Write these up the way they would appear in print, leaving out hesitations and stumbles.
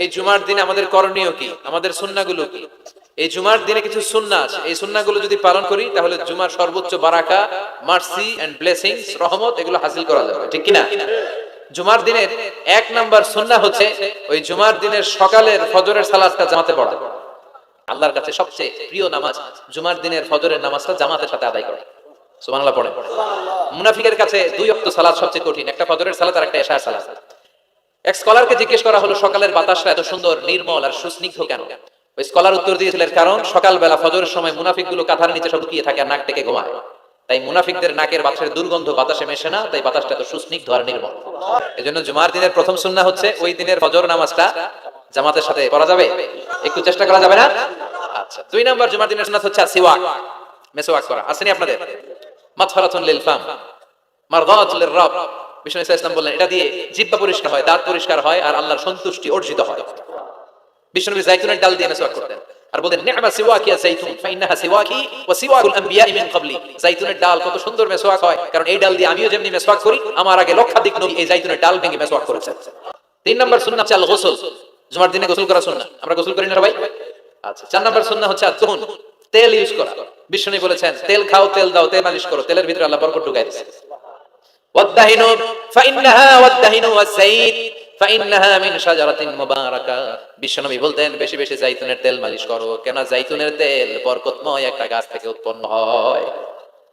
এই জুমার দিনে আমাদের করণীয় কি, আমাদের সুন্নাহগুলো কি? এই জুমার দিনে কিছু সুন্নাহ আছে, এই সুন্নাহগুলো যদি পালন করি তাহলে জুমার সর্বোচ্চ বারাকা, মার্সি এন্ড ব্লেসিংস, রহমত এগুলো হাসিল করা যাবে, ঠিক কি না? জুমার দিনের এক নাম্বার সুন্নাহ হচ্ছে ওই জুমার দিনের সকালের ফজরের সালাতটা জামাতে পড়া। আল্লাহর কাছে সবচেয়ে প্রিয় নামাজ জুমার দিনের ফজরের নামাজটা জামাতের সাথে আদায় করা। সুবহানাল্লাহ পড়ে। মুনাফিকের কাছে দুই ওয়াক্ত সালাত সবচেয়ে কঠিন, একটা ফজরের সালাত আর একটা এশার সালাত। এক স্কলারকে জিজ্ঞেস করা হলো সকালের বাতাসটা এত সুন্দর, নির্মল আর সুস্নিগ্ধ কেন? ওই স্কলার উত্তর দিয়েছিলেন, কারণ সকালবেলা ফজরের সময় মুনাফিকগুলো কাঁথার নিচে সব লুকিয়ে থাকে আর নাক ডেকে ঘুমায়, তাই মুনাফিকদের নাকের বাতাসের দুর্গন্ধ বাতাসে মেশে না, তাই বাতাসটা এত সুস্নিগ্ধ আর নির্মল। এজন্য জুমার দিনের প্রথম সুন্নাহ হচ্ছে ওই দিনের ফজর নামাজটা জামাতের সাথে পড়া যাবে, একটু চেষ্টা করা যাবে না? আচ্ছা, দুই নাম্বার জুমার দিনের সুন্নাত হচ্ছে সিওয়াক, মেসওয়াক করা। আসেনি আপনাদের? মাতফারাতুন লিল ফাম মারদাতুল লিররাব। বিষ্ণু ইসলাম বললেন এটা দিয়ে জিহ্বা পরিষ্কার হয়, দাঁত পরিষ্কার হয় আর আল্লাহর সন্তুষ্টি অর্জিত হয়। বিষ্ণু নবী জাইতুনের ডাল দিয়ে মেসওয়াক করতেন আর বলতেন নি'মা সিওয়াকি ইয়া যাইতুন ফাইন্নাহা সিওয়াকি ওয়া সিওয়াকুল আম্বিয়া মিন ক্বাবলি। জাইতুনের ডাল কত সুন্দর মেসওয়াক হয়, কারণ এই ডাল দিয়ে আমিও যেমনি মেসওয়াক করি, আমার আগে লক্ষাধিক নবী এই জাইতুনের ডাল ভেঙে মেসওয়াক করেছেন। তিন নাম্বার সুন্নাহ হচ্ছে আল গোসল, জুমার দিনে গোসল করা সুন্নাহ। আমরা গোসল করি না সবাই? আচ্ছা, চার নাম্বার সুন্নাহ হচ্ছে আদ-দুহন, তেল ইউজ করা। বিষ্ণু নবী বলেছেন তেল খাও, তেল দাও, তেল মালিশ করো, তেলের ভিতরে আল্লাহ বরকত ঢুকায় দিয়েছেন। ওয়াদ-দাহিনু ফাইন্নাহা ওয়াদ-দাহিনু ওয়াজ-যাইত ফাইন্নাহা মিন শাজারাতিন মুবারাকা। বিষ্ণু নবী বলতেন বেশি বেশি জাইতুনের তেল মালিশ করো, কেন জাইতুনের তেল বরকতময় একটা গাছ থেকে উৎপন্ন হয়।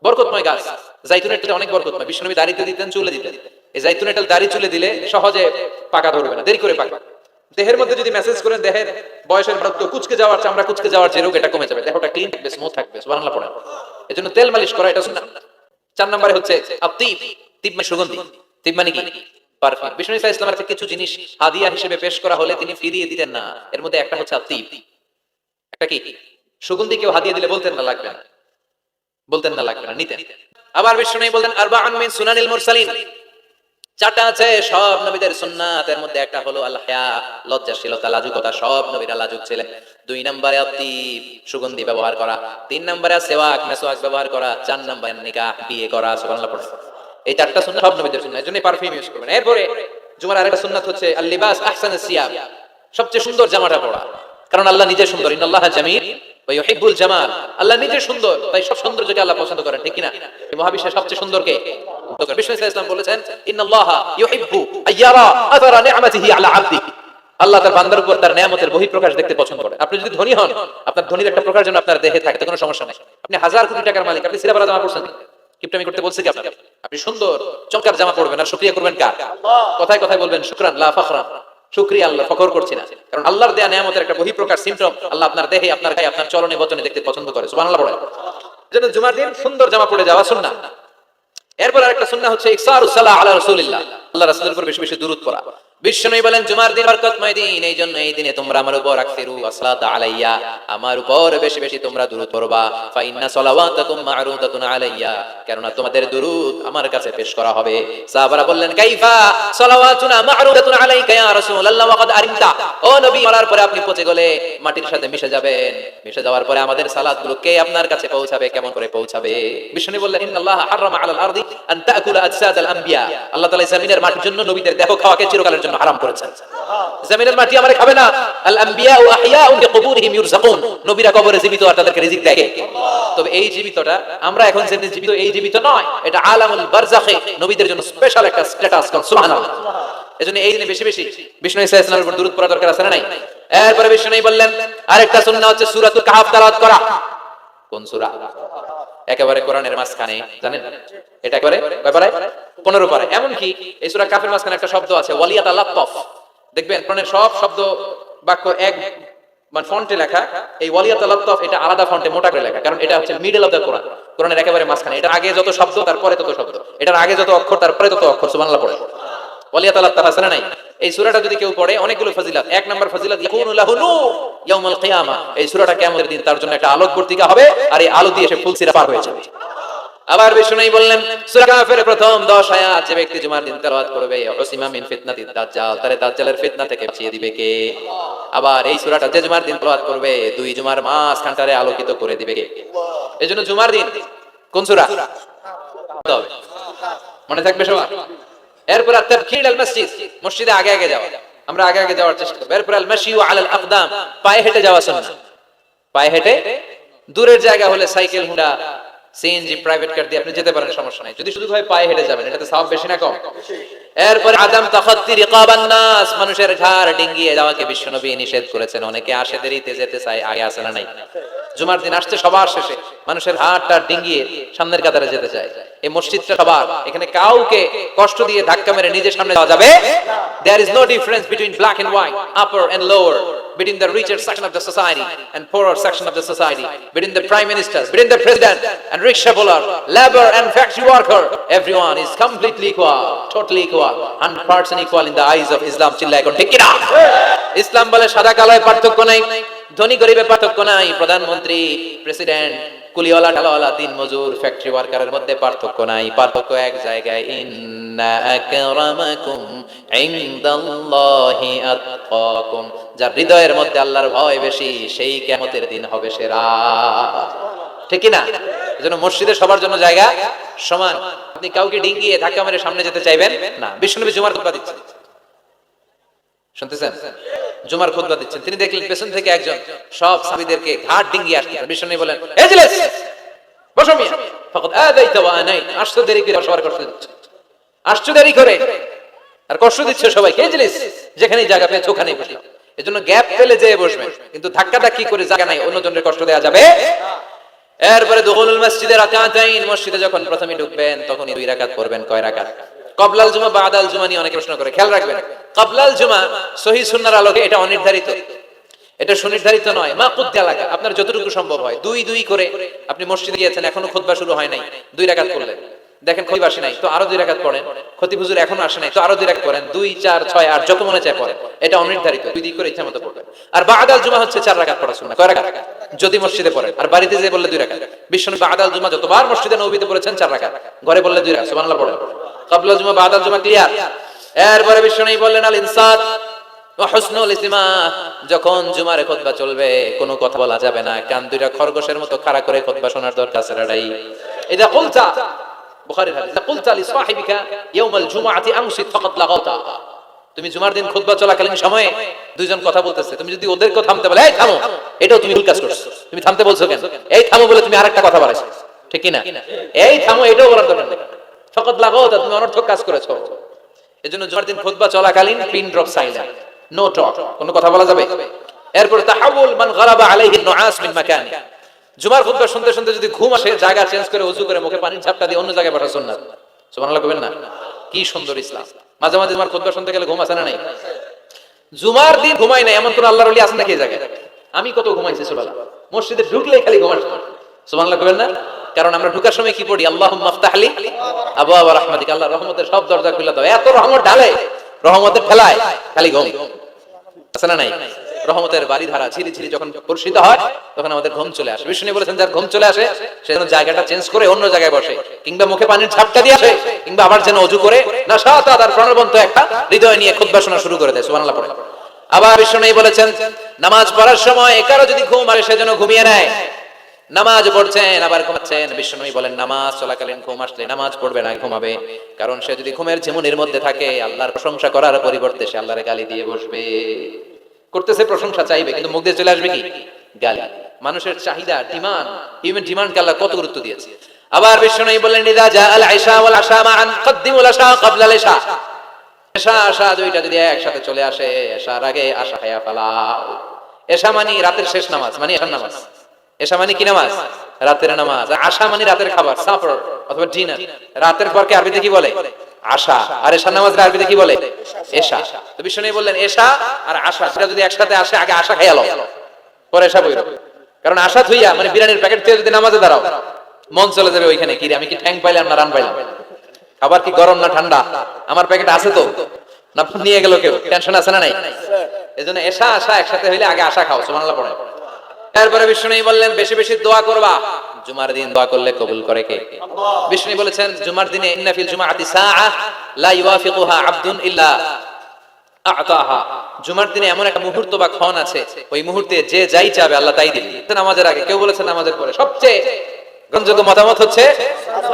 বরকতময় গাছ, জাইতুনের তেল অনেক বরকতময়। বিষ্ণু নবী দাড়িতে দিতেন, চুলে দিতেন। এই জাইতুনের তেল দাড়ি চুলে দিলে সহজে পাকা ধরবে না, দেরি করে পাকা। দেহের মধ্যে যদি মেসেজ করেন দেহের বয়সের বাড়তো কুচকে যাওয়ার, চামড়া কুচকে যাওয়ার যে রোগ, এটা কমে যাবে, দেহটা ক্লিন থাকবে, স্মুথ থাকবে। সুবহানাল্লাহ পড়েন। এজন্য তেল মালিশ করা এটা সুন্নাহ। চার নম্বরে হচ্ছে আত-তিব, তিব মানে সুগন্ধি। তিব মানে কি? পারফিউম। বিষ্ণু ইসলামের কাছে কিছু জিনিস হাদিয়া হিসেবে পেশ করা হলে তিনি ফিরিয়ে দিতেন না। এর মধ্যে একটা হচ্ছে আত-তিব। একটা কি? সুগন্ধি কেউ হাদিয়া দিলে বলতেন না লাগবে না, বলতেন না লাগবে না, নিতেন। আবার বিষ্ণু বলতেন আরবাউন মিন সুনানিল মুরসালিন, চারটা আছে সব নবীদের সুন্নাত, এর মধ্যে একটা হলো আল হায়া, লজ্জাশীলতা, লাজুকতা। সব নবীরা লাজুক ছিলেন। দুই নম্বরে আত-তিব, সুগন্ধি ব্যবহার করা। তিন নম্বরে সিওয়াক, মেসওয়াক ব্যবহার করা। চার নম্বরে নিকাহ, বিয়ে করা। সুবহানাল্লাহ পড়ুন। এই চারটা সুন্নাত সব নবীদের সুন্নাত, এজন্য পারফিউম ইউজ করবেন। এরপরে জুমার আরেকটা সুন্নাত হচ্ছে আল লিবাস আহসানুস সিয়াব, সবচেয়ে সুন্দর জামাটা পরা, কারণ আল্লাহ নিজে সুন্দর। ইন্নাল্লাহা জামিল ওয়া ইউহিব্বুল জামাল। আল্লাহ নিজে সুন্দর, তাই সব সৌন্দর্যকে আল্লাহ পছন্দ করেন, ঠিক কি না? এই মহাবিশ্বের সবচেয়ে সুন্দর কে? বিষ্ণু ইসলাম বলেছেন ইন্নাল্লাহা ইউহিব্বু আইয়ারা আযারা নি'মাতিহি আলা আবদি। আল্লাহ তার বান্দার উপর তার নিয়ামতের বহিঃপ্রকাশ দেখতে পছন্দ করেন। আপনি যদি ধনী হন, আপনার ধনীর একটা প্রকাশ যেন আপনার দেহে থাকে, কোনো সমস্যা নাই। আপনি হাজার কোটি টাকার মালিক, আপনি সিরাপারা জামা পরছেন, কিপটামি করতে বলছে কি আপনাকে? আপনি সুন্দর চমৎকার জামা পরবেন আর শুকরিয়া করবেন কার? কথায় কথায় বলবেন শুকরান লা ফাখরান, শুকরিয়া আল্লাহ, ফখর করছি না। কারণ আল্লাহর দেয়া নিয়ামতের একটা বহিঃপ্রকাশ, সিম্পটম আল্লাহ আপনার দেহে, আপনার গায়ে, আপনার চলনে বচনে দেখতে পছন্দ করে। সুবহানাল্লাহ পড়েন। এজন্য জুমার দিন সুন্দর জামা পরে যাওয়া সুন্নাহ। এরপর আরেকটা সুন্নাহ হচ্ছে ইকসারুস সালাহ আলা রাসূলিল্লাহ, আল্লাহ রাসূলের উপর বেশি বেশি দুরূদ পড়া। বিশ্বনবী বলেন জুমার দিন বরকতময় দিন, এইজন্য এই দিনে তোমরা আমার উপর আকসিরু আসসালাত আলাইয়া, আমার উপর বেশি বেশি তোমরা দুরূদ পড়বা। ফা ইন্না সালাওয়াতাকুম মা'রুদাতুন আলাইয়া, কেননা তোমাদের দুরূদ আমার কাছে পেশ করা হবে। সাহাবারা বললেন কাইফা সালাওয়াতুনা মা'রুদাতুন আলাইকা ইয়া রাসূলুল্লাহ ওয়া ক্বাদ আরিমতা। ও নবী, মরার পরে আপনি পচে গেলে মাটির সাথে মিশে যাবেন, মিশে যাওয়ার পরে আমাদের সালাতগুলো কে আপনার কাছে পৌঁছাবে, কেমন করে পৌঁছাবে? বিশ্বনবী বললেন ইন্নাল্লাহা হারামা আলাল আরদি আন তাকুলা আজসাদাল আম্বিয়া, আল্লাহ তাআলা জমিনের মাটির জন্য নবীদের দেহ খাওয়াকে চিরকালের জন্য হারাম করেছেন। জমিনের মাটি আমারে খাবে না। আল আম্বিয়া ওয়া আহইয়াউ বিকুবুরিহিম ইউরযাকুন, নবীরা কবরে জীবিত আর তাদেরকে রিজিক দেয়। তবে এই জীবিতটা আমরা এখন যেমনি জীবিত, এই জীবিত নয়, এটা আলামুল বারযাখে, নবীদের জন্য স্পেশাল একটা স্ট্যাটাস। সুবহানাল্লাহ। এজন্য এই দিনে বেশি বেশি বিষ্ণু ইসলামের উপর দুরূদ পড়া দরকার আছে না নাই? এরপরে বিষ্ণু বললেন আরেকটা সুন্নাহ হচ্ছে সূরাতুল কাহফ তেলাওয়াত করা। কোন সূরা? একেবারে কোরআনের মাঝখানে, জানেন এটা একেবারে কয় পারায়? 15 পারায়। এমন কি এই সূরা কাফের মাঝখানে একটা শব্দ আছে ওয়ালিয়াত লাত্তাফ। দেখবেন কোরআনের সব শব্দ বাক্য এক মানে ফন্টে লেখা, এই ওয়ালিয়াত লাত্তাফ এটা আলাদা ফন্টে মোটা করে লেখা, কারণ এটা হচ্ছে মিডল অফ দ্য কোরআন, কোরআনের একেবারে মাঝখানে। এটার আগে যত শব্দ তারপরে তত শব্দ, এটার আগে যত অক্ষর তারপরে তত অক্ষর। সুবহানাল্লাহ পড়ে। ওয়ালিয়াত লাত্তাফ আছে না নাই? এই সূরাটা যদি কেউ পড়ে অনেকগুলো ফজিলত। এক নাম্বার ফজিলত ইয়াকুনু লাহু নূর ইয়াউমাল কিয়ামা, এই সূরাটা কিয়ামতের দিন তার জন্য একটা আলোক বর্তিকা হবে, আর এই আলো দিয়ে সে ফুলসিরা পার হয়ে যাবে। আবার বিষ্ণু বললেন সূরা কাফের প্রথম 10 আয়াত যে ব্যক্তি জুমার দিন তেলাওয়াত করবে উসিমা মিন ফিতনাতিদ দাজ্জাল, তারে দাজ্জালের ফিতনা থেকে বাঁচিয়ে দিবে কে? আবার এই সূরাটা যে জুমার দিন তেলাওয়াত করবে 2 জুমার মাঝখানটারে আলোকিত করে দিবে কে? এজন্য জুমার দিন কোন সূরা মনে থাকবে সবার? এরপর তাবকির আল মসজিদ, মসজিদে আগে আগে যাওয়া। আমরা আগে আগে যাওয়ার চেষ্টা করব। এরপর আল মাশিউ আলাল আকদাম, পায়ে হেঁটে যাওয়া সুন্নাহ। পায়ে হেঁটে, দূরের জায়গা হলে cycle, Honda, CNG, private car দিয়ে আপনি যেতে পারেন, সমস্যা নাই। যদি শুধু ভাই পায়ে হেঁটে যাবেন, এটাতে সওয়াব বেশি না কম? এরপর আদম তাখাত্তি রিকাবান নাস, মানুষের ঘাড় ডিঙ্গিয়ে যাওয়াকে বিশ্বনবী নিষেধ করেছেন। অনেকে আসে দেরিতে, যেতে চায়, আগে আসে না নাই? জুমার দিন আসছে সবার শেষে, মানুষের হাতটা ডিঙ্গিয়ে সামনের কাতারে যেতে চায়। এই মসজিদটা সবার, এখানে কাউকে কষ্ট দিয়ে ধাক্কা মেরে নিজের সামনে যাওয়া যাবে। There is no difference between black and white, upper and lower, between the richer section of the society and poorer section of the society, between the prime minister, between the president and rickshaw puller, labor and factory worker. Everyone is completely equal, totally equal, 100% equal in the eyes of Islam. চিল্লায় এখন ঠিক কিনা? ইসলাম বলে সাদা কালোয় পার্থক্য নাই, ধনী গরিবের পার্থক্য নাই, প্রধানমন্ত্রী, প্রেসিডেন্ট, কুলিওয়ালা, ঢালাওয়ালা, দিন মজুর, ফ্যাক্টরি ওয়ার্কারের মধ্যে পার্থক্য নাই। পার্থক্য এক জায়গায়, ইন্না আকরামাকুম ইনদাল্লাহি আতকাকুম, যার হৃদয়ের মধ্যে আল্লাহর ভয় বেশি, সেই কিয়ামতের দিন হবে সেরা। ঠিক কি না? এজন্য মসজিদে সবার জন্য জায়গা সমান। আপনি কাউকে ডিঙ্গিয়ে ধাক্কা মেরে সামনে যেতে চাইবেন না। বিশ্বনবী জুমার খুতবা দিচ্ছেন, শুনতেছেন? জুমার খুতবা দিচ্ছেন, তিনি দেখলেন পেছন থেকে একজন সব সাহাবীদেরকে ঘাট ডিঙ্গিয়ে আসছে। বিশ্বনবী বলেন, এজলিস, বসো মিয়া, ফাকাদ আদাইতা ওয়া আনাইত, আসছো দেরি করে, সবার কষ্ট দিচ্ছ, আসছো দেরি করে আর কষ্ট দিচ্ছ সবাইকে। এজলিস, যেখানেই জায়গা পেয়েছো ওখানেই বসো। এজন্য গ্যাপ পেলে যেয়ে বসবেন, কিন্তু ধাক্কা ধাক্কি করে জায়গা নাই, অন্যজনের কষ্ট দেয়া যাবে। এরপরে দুখুলুল মসজিদে রাকাতাইন, মসজিদে যখন প্রথমে ঢুকবেন তখনই 2 রাকাত পড়বেন। কয় রাকাত? ক্বাবলাল জুমা, বাদাল জুমা নিয়ে অনেকে প্রশ্ন করে, খেয়াল রাখবেন। ক্বাবলাল জুমা সহিহ সুন্নাহর আলোকে এটা অনির্ধারিত, এটা সুনির্ধারিত নয়। মা কুদ্দিয়া লাগা, আপনার যতটুকু সম্ভব হয়। 2 করে আপনি মসজিদে গিয়েছেন, এখনো খুতবা শুরু হয় নাই, 2 রাকাত করলেন। দেখেন খতিব আসে নাই, তো আরো 2 রাকাত পড়েন। খতিব হুজুর এখনো আসে নাই, তো আরো 2 রাকাত পড়েন। 2, 4, 6, 8 যত মনে চায় পড়েন। এটা অনির্ধারিত, 2 করে ইচ্ছা মতো পড়বেন। আর বাদাল জুমা হচ্ছে 4 রাকাত পড়া সুন্নাহ। কয় রাকাত? যদি মসজিদে পড়েন, আর বাড়িতে যেয়ে বললে 2 রাকাত। বিশ্বনবী বাদাল জুমা যতবার মসজিদে নববীতে পড়েছেন 4 রাকাত, ঘরে বললে 2 রাকাত। সুবহানাল্লাহ পড়েন। ক্বাবলাল জুমা, বাদাল জুমা ক্লিয়ার। এরপরে বিশ্বনবী বললেন, আল ইনসাত ওয়া হুসনুল ইসতিমা, যখন জুমারে খুতবা চলবে কোনো কথা বলা যাবে না, কান দুইটা খরগোশের মতো খাড়া করে খুতবা শোনার দরকার আছে। ইদা কুলতা, বুখারীর হাদিস, ইদা কুলতা লিসাহিবিকা ইয়াউমাল জুমআতি আনসিত ফাকাদ লাগাতা, তুমি জুমার দিন খুতবা চলাকালীন সময়ে দুইজন কথা বলতেছে, তুমি যদি ওদেরকে থামতে বলে, এই থামো, এটাও তুমি ভুল কাজ করছো, তুমি থামতে বলছো কেন? এই থামো বলে তুমি আরেকটা কথা বাড়াইছো, ঠিক কি না? এই থামো, এটাও বলার দরকার নেই, ফাকাদ লাগাতা, তুমি অনর্থক কাজ করেছো। এজন্য জুমার দিন খুতবা চলাকালীন pin drop silent, no talk, কোনো কথা বলা যাবে। এরপর তাহাউল মান গালাবা আলাইহি নুআস মিন মাকানি, জুমার খুতবা শুনতে শুনতে যদি ঘুম আসে, জায়গা চেঞ্জ করে ওযু করে মুখে পানির ঝাপটা দিয়ে অন্য জায়গায় বসা সুন্নাত। সুবহানাল্লাহ কইবেন না? কি সুন্দর ইসলাম। মাঝে মাঝে জুমার খুতবা শুনতে গেলে ঘুম আসে না? নাই। জুমার দিন ঘুমাই নাই এমন কোন আল্লাহর ওলি আছেন নাকি এই জায়গায়? আমি কত ঘুমাইছি সুবহানাল্লাহ, মসজিদে ঢুকলেই খালি ঘুম আসে। সুবহানাল্লাহ কইবেন না? কারণ আমরা ঢোকার সময় কি পড়ি? আল্লাহুম্মা আফতাহলি আবওয়াব রাহমাতিক, আল্লাহ রহমতের সব দরজা খুলে দাও। এত রহমত ঢালে, রহমতের ঠেলায় খালি ঘুম আছে না নাই? রহমতের বাড়ি ধারা ঝিরি ঝিরি যখন বর্ষিত হয় তখন আমাদের ঘুম চলে আসে। বিষ্ণু বলেছেন, যার ঘুম চলে আসে সে যেন জায়গাটা চেঞ্জ করে অন্য জায়গায় বসে, কিংবা মুখে পানির ঝাপটা দিয়ে আসে, কিংবা আবার যেন ওযু করে নাশাতাত আর প্রাণবন্ত একটা হৃদয় নিয়ে খুতবা শোনা শুরু করে দেয়। সুবহানাল্লাহ পড়ে। আবার বিষ্ণু বলেছেন, নামাজ পড়ার সময় কারো যদি ঘুম আসে সে যেন ঘুমিয়ে নেয়। নামাজ পড়ছেন আবার ঘুমাচ্ছেন, বিষ্ণু বলেন নামাজ চলাকালীন ঘুম আসলে নামাজ পড়বে না, ঘুমাবে। কারণ সে যদি ঘুমের ঝিমুনির মধ্যে থাকে, আল্লাহর প্রশংসা করার পরিবর্তে সে আল্লাহর গালি দিয়ে বসবে। করতেছে প্রশংসা, চাইবে, কিন্তু মুখ দিয়ে চলে আসবে কি? গালি। মানুষের চাহিদা, ডিমান্ড, হিউম্যান ডিমান্ডকে আল্লাহ কত গুরুত্ব দিয়েছে। আবার বিষ্ণু বললেন, ইদা জাআল আইশা ওয়াল আশা মাআন কদ্দিমুল আশা ক্বাবলা আল ইশা, এশা আশা দুইটা যদি একসাথে চলে আসে, এশার আগে আশা খায়া ফেলাও। এশা মানে রাতের শেষ নামাজ, মানে এশার নামাজ। এশা মানে কি নামাজ? রাতের নামাজ। আশা মানে রাতের খাবার, সাফার অথবা ডিনার। রাতের পরকে আরবিতে কি বলে? আশা। আর এশার নামাজের আরবিতে কি বলে? এশা। তো বিষ্ণু বললেন, এশা আর আশা এটা যদি একসাথে আসে, আগে আশা খাইয়া লও, পরে এশা বইরো। কারণ আশা থইয়া মানে বিরিয়ানির প্যাকেট থেকে যদি নামাজে দাঁড়াও, মন চলে যাবে ওইখানে, কি রে আমি কি ঠ্যাং পাইলাম না রান পাইলাম, খাবার কি গরম না ঠান্ডা, আমার প্যাকেট আছে তো না নিয়ে গেল কেউ, টেনশন আছে না নাই? এজন্য এশা আশা একসাথে হইলে আগে আশা খাও। সুবহানাল্লাহ পড়ে। এরপরে বিষ্ণু বললেন, বেশি বেশি দোয়া করবা। জুমার দিন দোয়া করলে কবুল করে কে? বিষ্ণু বলেছেন, জুমার দিনে ইন্না ফিল জুমআতি সাআ লা ইওয়াফিকুহা আবদুন ইল্লা আ'তাহা, জুমার দিনে এমন একটা মুহূর্ত বা ক্ষণ আছে, ওই মুহূর্তে যে যাই চাবে আল্লাহ তাই দিবে। নামাজের আগে, কেউ বলেছে নামাজের পরে। সবচেয়ে গ্রহণযোগ্য মতামত হচ্ছে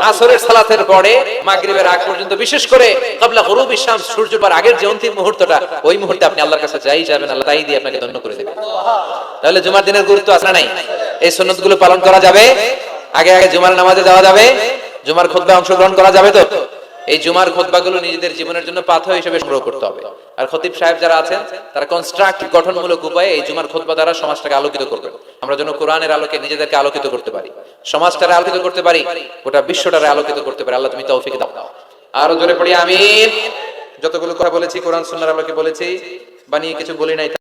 আসরের সালাতের পরে মাগরিবের আগ পর্যন্ত, বিশেষ করে ক্বাবলা গুরুবিশ শামস, সূর্য ওঠার আগের যে অন্তিম মুহূর্তটা, ওই মুহূর্তে আপনি আল্লাহর কাছে যাই যাবেন, আল্লাহ তাই দিয়ে আপনাকে ধন্য করে দেবেন। তাহলে জুমার দিনের গুরুত্ব আছে না নাই? এই সুন্নতগুলো পালন করা যাবে, আগে আগে জুমার নামাজে যাওয়া যাবে, জুমার খুতবায় অংশগ্রহণ করা যাবে তো? এই জুমার খুতবাগুলো নিজেদের জীবনের জন্য পাথেয় হিসেবে সংগ্রহ করতে হবে। আর খতিব সাহেব যারা আছেন তারা কনস্ট্রাক্টিভ, গঠনমূলক উপায়ে এই জুমার খুতবা দ্বারা সমাজটাকে আলোকিত করবেন। আমরা যেন কোরআনের আলোকে নিজেদেরকে আলোকিত করতে পারি, সমাজটারে আলোকিত করতে পারি, গোটা বিশ্বটারে আলোকিত করতে পারি। আল্লাহ তুমি তৌফিক দাও। আরো জোরে পড়ি আমিন। যতগুলো কথা বলেছি কোরআন সুন্নাহর আলোকে বলেছি, বানিয়ে কিছু বলি নাই।